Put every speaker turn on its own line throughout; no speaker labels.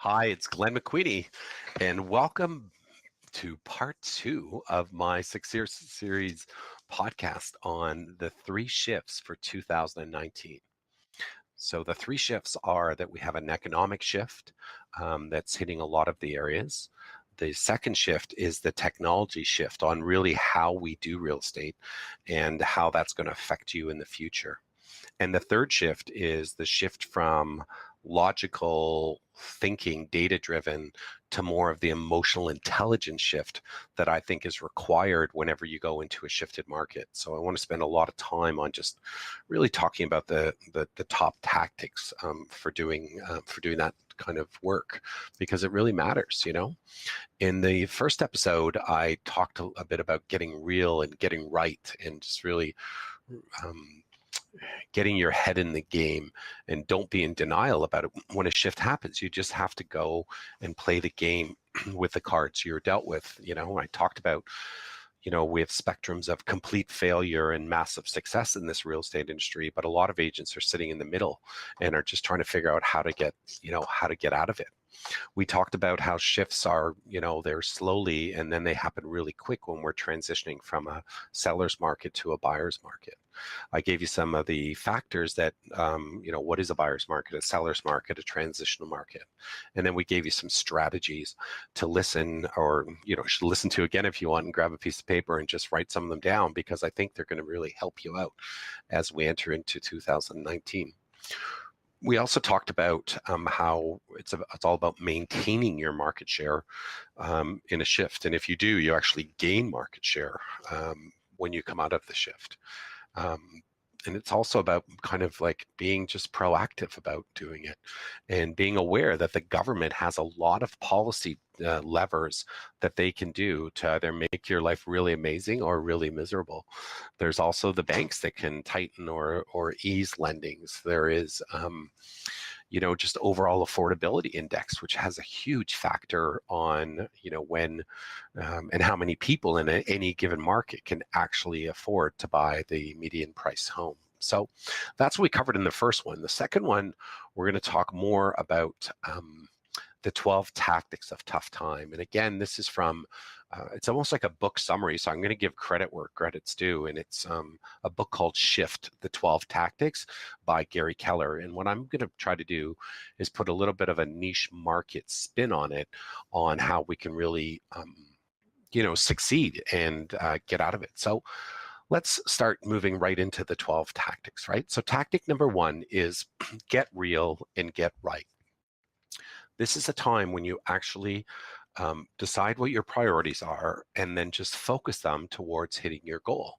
Hi, it's Glenn McQueenie, and welcome to part two of my six-year series podcast on the three shifts for 2019. So the three shifts are that we have an economic shift that's hitting a lot of the areas. The second shift is the technology shift on really how we do real estate and how that's going to affect you in the future. And the third shift is the shift from logical thinking, data driven, to more of the emotional intelligence shift that I think is required whenever you go into a shifted market. So I want to spend a lot of time on just really talking about the top tactics for doing that kind of work, because it really matters. In the first episode, I talked a bit about getting real and getting right, and just really um, getting your head in the game, and don't be in denial about it. When a shift happens, you just have to go and play the game with the cards you're dealt with. I talked about, we have spectrums of complete failure and massive success in this real estate industry, but a lot of agents are sitting in the middle and are just trying to figure out how to get out of it. We talked about how shifts are, they're slowly and then they happen really quick when we're transitioning from a seller's market to a buyer's market. I gave you some of the factors that, what is a buyer's market, a seller's market, a transitional market. And then we gave you some strategies to listen, or, should listen to again if you want, and grab a piece of paper and just write some of them down, because I think they're going to really help you out as we enter into 2019. We also talked about how it's all about maintaining your market share in a shift. And if you do, you actually gain market share when you come out of the shift. And it's also about kind of like being just proactive about doing it, and being aware that the government has a lot of policy levers that they can do to either make your life really amazing or really miserable. There's also the banks that can tighten or ease lendings. There is just overall affordability index, which has a huge factor on, when and how many people in any given market can actually afford to buy the median price home. So that's what we covered in the first one. The second one, we're going to talk more about the 12 tactics of tough time. And again, this is from, it's almost like a book summary. So I'm going to give credit where credit's due. And it's a book called Shift, the 12 Tactics by Gary Keller. And what I'm going to try to do is put a little bit of a niche market spin on it, on how we can really, succeed and get out of it. So let's start moving right into the 12 tactics, right? So tactic number one is get real and get right. This is a time when you actually decide what your priorities are and then just focus them towards hitting your goal.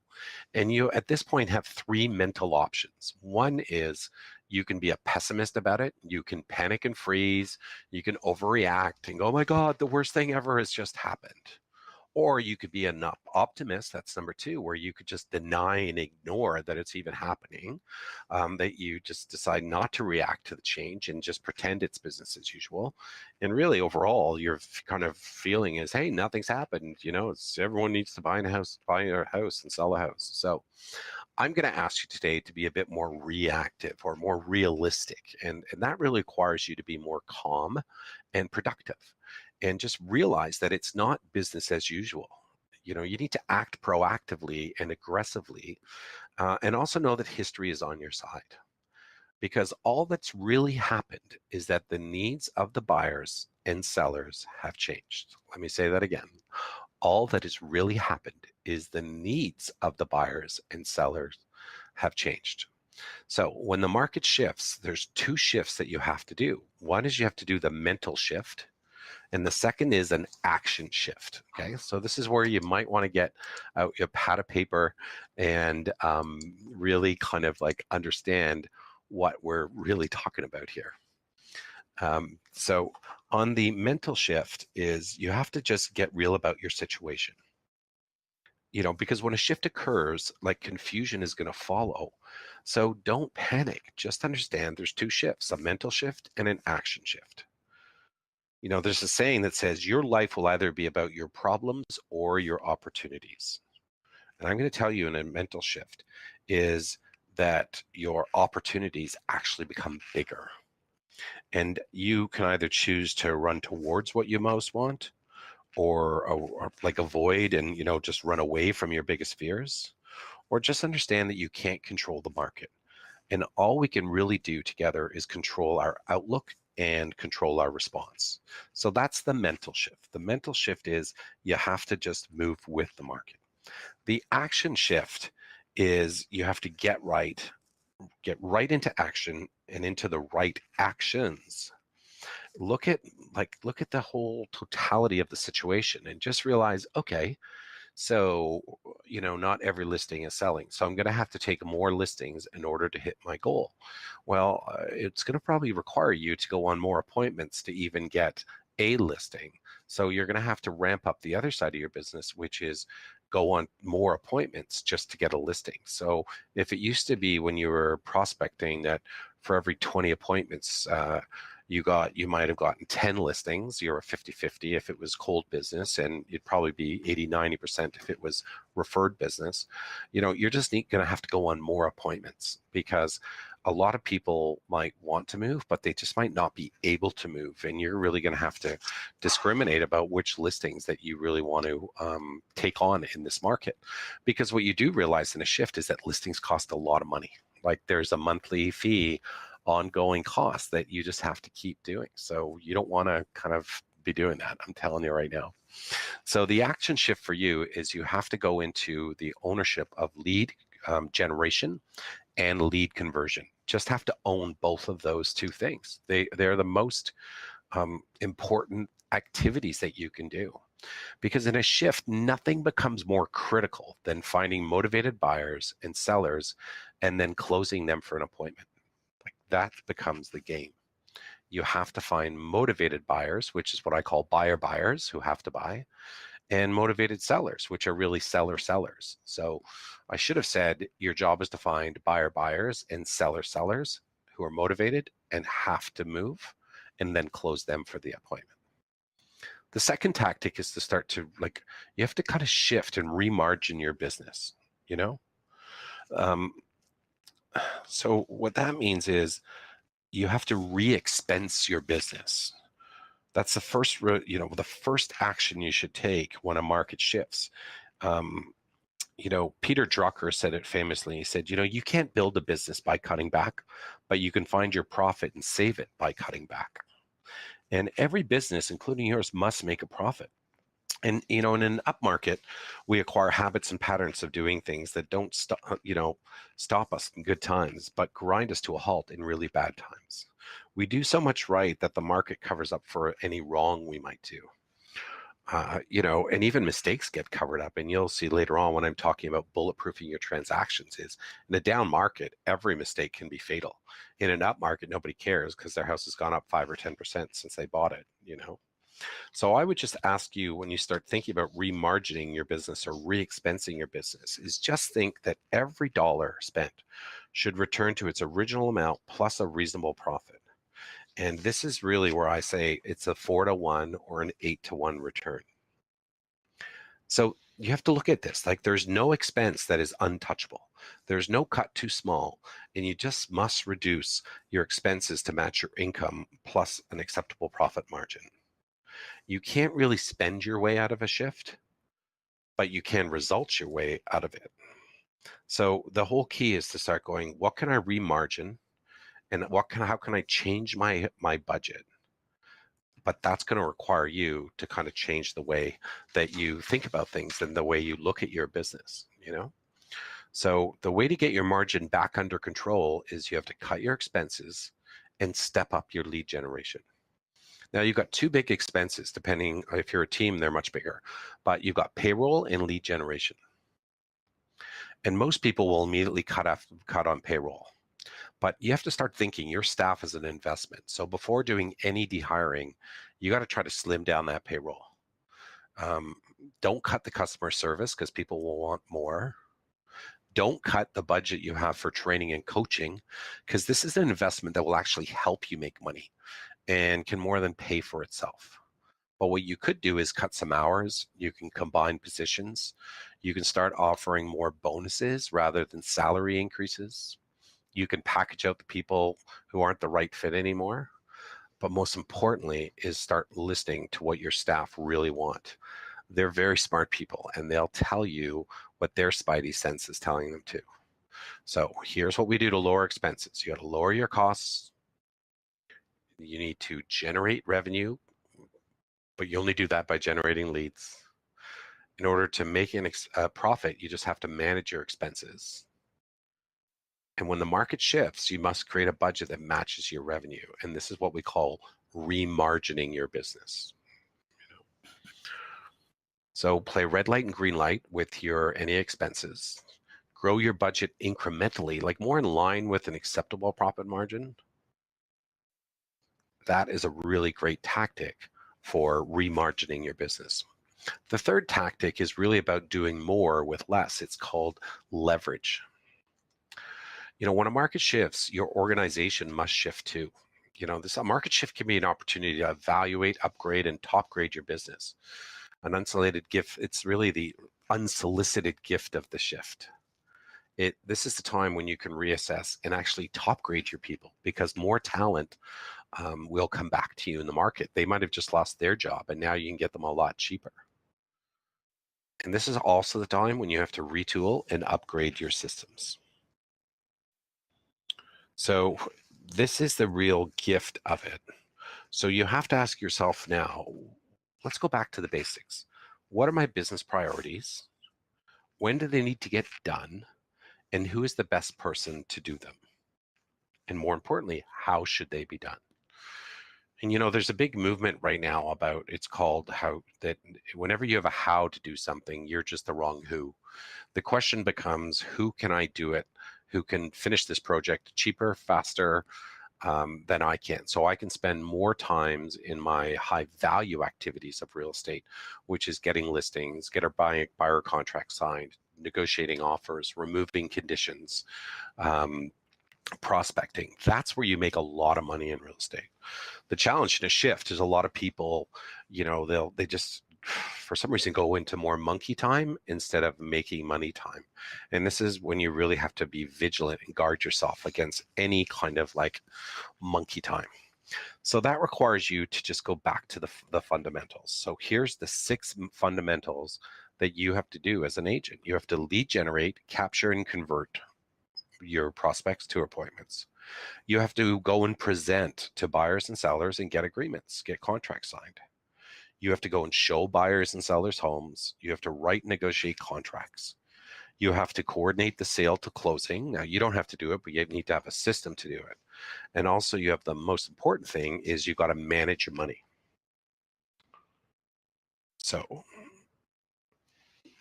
And you, at this point, have three mental options. One is you can be a pessimist about it. You can panic and freeze. You can overreact and go, oh my God, the worst thing ever has just happened. Or you could be an optimist, that's number two, where you could just deny and ignore that it's even happening, that you just decide not to react to the change and just pretend it's business as usual. And really, overall, your kind of feeling is, hey, nothing's happened. Everyone needs to buy a house and sell a house. So I'm going to ask you today to be a bit more reactive or more realistic. And that really requires you to be more calm and productive, and just realize that it's not business as usual. You need to act proactively and aggressively, and also know that history is on your side, because all that's really happened is that the needs of the buyers and sellers have changed. Let me say that again. All that has really happened is the needs of the buyers and sellers have changed. So when the market shifts, there's two shifts that you have to do. One is you have to do the mental shift, and the second is an action shift. Okay, so this is where you might want to get out your pad of paper and really kind of like understand what we're really talking about here. So on the mental shift is you have to just get real about your situation. Because when a shift occurs, like, confusion is going to follow. So don't panic. Just understand there's two shifts, a mental shift and an action shift. There's a saying that says your life will either be about your problems or your opportunities. And I'm going to tell you, in a mental shift, is that your opportunities actually become bigger. And you can either choose to run towards what you most want, or like avoid and just run away from your biggest fears, or just understand that you can't control the market. And all we can really do together is control our outlook and control our response. So that's the mental shift. The mental shift is you have to just move with the market. The action shift is you have to get right into action and into the right actions. Look at the whole totality of the situation and just realize, okay, so, not every listing is selling. So I'm going to have to take more listings in order to hit my goal. Well, it's going to probably require you to go on more appointments to even get a listing. So you're going to have to ramp up the other side of your business, which is go on more appointments just to get a listing. So if it used to be when you were prospecting that for every 20 appointments, you might have gotten 10 listings. You're a 50-50 if it was cold business, and you'd probably be 80-90% if it was referred business. You're just going to have to go on more appointments, because a lot of people might want to move, but they just might not be able to move. And you're really going to have to discriminate about which listings that you really want to take on in this market. Because what you do realize in a shift is that listings cost a lot of money. Like, there's a monthly fee, ongoing costs that you just have to keep doing. So you don't want to kind of be doing that. I'm telling you right now. So the action shift for you is you have to go into the ownership of lead generation and lead conversion. Just have to own both of those two things. They're the most important activities that you can do. Because in a shift, nothing becomes more critical than finding motivated buyers and sellers and then closing them for an appointment. Like, that becomes the game. You have to find motivated buyers, which is what I call buyer buyers who have to buy, and motivated sellers, which are really seller sellers. So I should have said your job is to find buyer buyers and seller sellers who are motivated and have to move, and then close them for the appointment. The second tactic is to start to, you have to kind of shift and remargin your business, you know? Um, so what that means is you have to re-expense your business. That's the first action you should take when a market shifts. Peter Drucker said it famously. He said, you can't build a business by cutting back, but you can find your profit and save it by cutting back. And every business, including yours, must make a profit. And in an up market, we acquire habits and patterns of doing things that don't stop us in good times, but grind us to a halt in really bad times. We do so much right that the market covers up for any wrong we might do. And even mistakes get covered up. And you'll see later on when I'm talking about bulletproofing your transactions is in a down market, every mistake can be fatal. In an up market, nobody cares because their house has gone up 5 or 10% since they bought it. So I would just ask you, when you start thinking about remargining your business or re-expensing your business, is just think that every dollar spent should return to its original amount plus a reasonable profit. And this is really where I say it's a 4-to-1 or an 8-to-1 return. So you have to look at this, like, there's no expense that is untouchable. There's no cut too small, and you just must reduce your expenses to match your income plus an acceptable profit margin. You can't really spend your way out of a shift, but you can result your way out of it. So the whole key is to start going, what can I remargin, and how can I change my budget? But that's going to require you to kind of change the way that you think about things and the way you look at your business, So the way to get your margin back under control is you have to cut your expenses and step up your lead generation. Now, you've got two big expenses. Depending if you're a team, they're much bigger, but you've got payroll and lead generation. And most people will immediately cut on payroll. But you have to start thinking your staff is an investment. So before doing any dehiring, you got to try to slim down that payroll. Don't cut the customer service because people will want more. Don't cut the budget you have for training and coaching, because this is an investment that will actually help you make money and can more than pay for itself. But what you could do is cut some hours. You can combine positions. You can start offering more bonuses rather than salary increases. You can package out the people who aren't the right fit anymore. but most importantly is start listening to what your staff really want. They're very smart people, and they'll tell you what their spidey sense is telling them to. So here's what we do to lower expenses. You got to lower your costs. You need to generate revenue, but you only do that by generating leads. In order to make a profit, you just have to manage your expenses. And when the market shifts, you must create a budget that matches your revenue. And this is what we call remargining your business. So play red light and green light with your any expenses. Grow your budget incrementally, like more in line with an acceptable profit margin. That is a really great tactic for remargining your business. The third tactic is really about doing more with less. It's called leverage. When a market shifts, your organization must shift too. A market shift can be an opportunity to evaluate, upgrade, and top grade your business. An unsolicited gift, it's really the unsolicited gift of the shift. This is the time when you can reassess and actually top grade your people, because more talent will come back to you in the market. They might have just lost their job, and now you can get them a lot cheaper. And this is also the time when you have to retool and upgrade your systems. So this is the real gift of it. So you have to ask yourself now, let's go back to the basics. What are my business priorities? When do they need to get done? And who is the best person to do them? And more importantly, how should they be done? And there's a big movement right now about, it's called how, that whenever you have a how to do something, you're just the wrong who. The question becomes, who can I do it? Who can finish this project cheaper, faster than I can? So I can spend more times in my high value activities of real estate, which is getting listings, get our buyer contract signed, negotiating offers, removing conditions, prospecting. That's where you make a lot of money in real estate. The challenge in a shift is a lot of people, they just, for some reason, go into more monkey time instead of making money time. And this is when you really have to be vigilant and guard yourself against any kind of like monkey time. So that requires you to just go back to the fundamentals. So here's the 6 fundamentals that you have to do as an agent. You have to lead generate, capture, and convert your prospects to appointments. You have to go and present to buyers and sellers and get agreements, get contracts signed. You have to go and show buyers and sellers homes. You have to write, negotiate contracts. You have to coordinate the sale to closing. Now, you don't have to do it, but you need to have a system to do it. And also, you have the most important thing is you've got to manage your money. So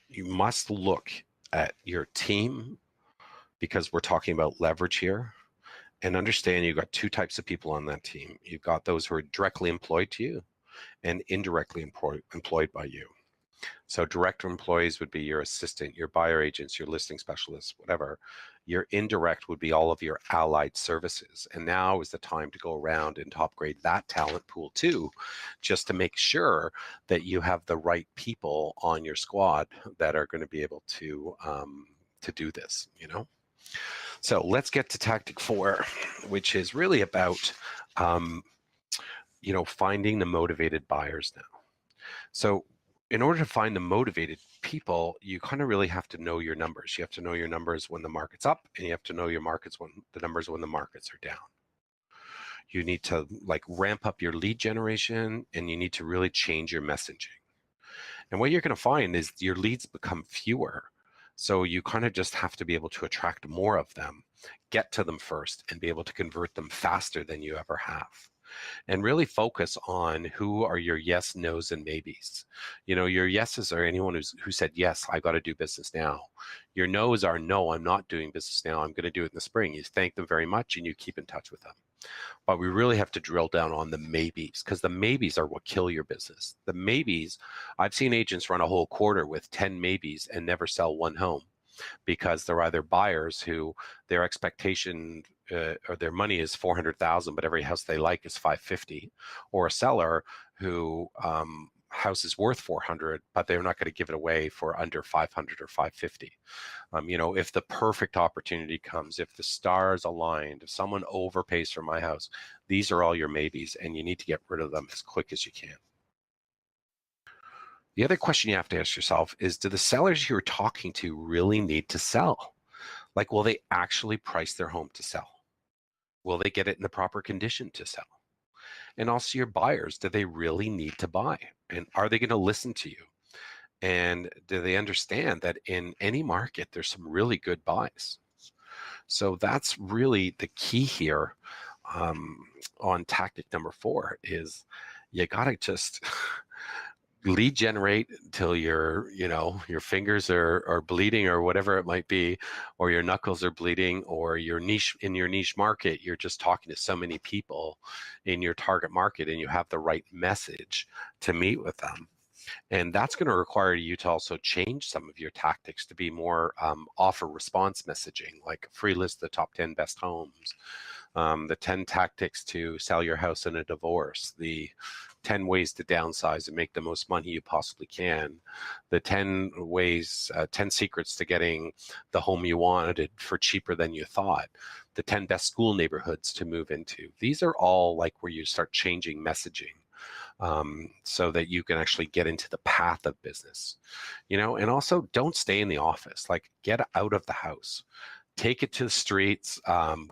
you must look at your team, because we're talking about leverage here, and understand you've got 2 types of people on that team. You've got those who are directly employed to you and indirectly employed by you. So direct employees would be your assistant, your buyer agents, your listing specialists, whatever. Your indirect would be all of your allied services. And now is the time to go around and top grade that talent pool too, just to make sure that you have the right people on your squad that are going to be able to do this, So let's get to tactic 4, which is really about, finding the motivated buyers now. So in order to find the motivated people, you kind of really have to know your numbers. You have to know your numbers when the market's up, and you have to know your numbers when the markets are down. You need to ramp up your lead generation, and you need to really change your messaging. And what you're going to find is your leads become fewer. So you kind of just have to be able to attract more of them, get to them first, and be able to convert them faster than you ever have. And really focus on who are your yes, no's, and maybes. Your yeses are anyone who said, yes, I got to do business now. Your no's are, no, I'm not doing business now. I'm going to do it in the spring. You thank them very much and you keep in touch with them. But we really have to drill down on the maybes, because the maybes are what kill your business. The maybes, I've seen agents run a whole quarter with 10 maybes and never sell one home, because they're either buyers who their expectation or their money is 400,000, but every house they like is 550, or a seller who house is worth 400, but they're not going to give it away for under 500 or 550. If the perfect opportunity comes, if the stars aligned, if someone overpays for my house, these are all your maybes, and you need to get rid of them as quick as you can. The other question you have to ask yourself is, do the sellers you're talking to really need to sell? Like, will they actually price their home to sell? Will they get it in the proper condition to sell? And also your buyers, do they really need to buy? And are they going to listen to you? And do they understand that in any market, there's some really good buys? So that's really the key here, on tactic number 4 is you got to just lead generate until your fingers are bleeding or whatever it might be, or your knuckles are bleeding, or your niche market, you're just talking to so many people in your target market and you have the right message to meet with them. And that's going to require you to also change some of your tactics to be more offer response messaging, like free list the top 10 best homes, the 10 tactics to sell your house in a divorce, the 10 ways to downsize and make the most money you possibly can, the 10 ways, 10 secrets to getting the home you wanted for cheaper than you thought, the 10 best school neighborhoods to move into. These are all like where you start changing messaging, so that you can actually get into the path of business, and also don't stay in the office. Like, get out of the house, take it to the streets,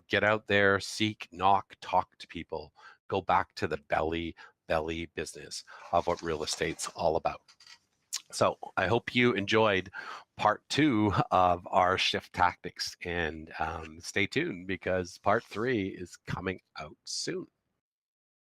get out there, seek, knock, talk to people, go back to the belly business of what real estate's all about. So I hope you enjoyed part 2 of our shift tactics, and stay tuned because part 3 is coming out soon.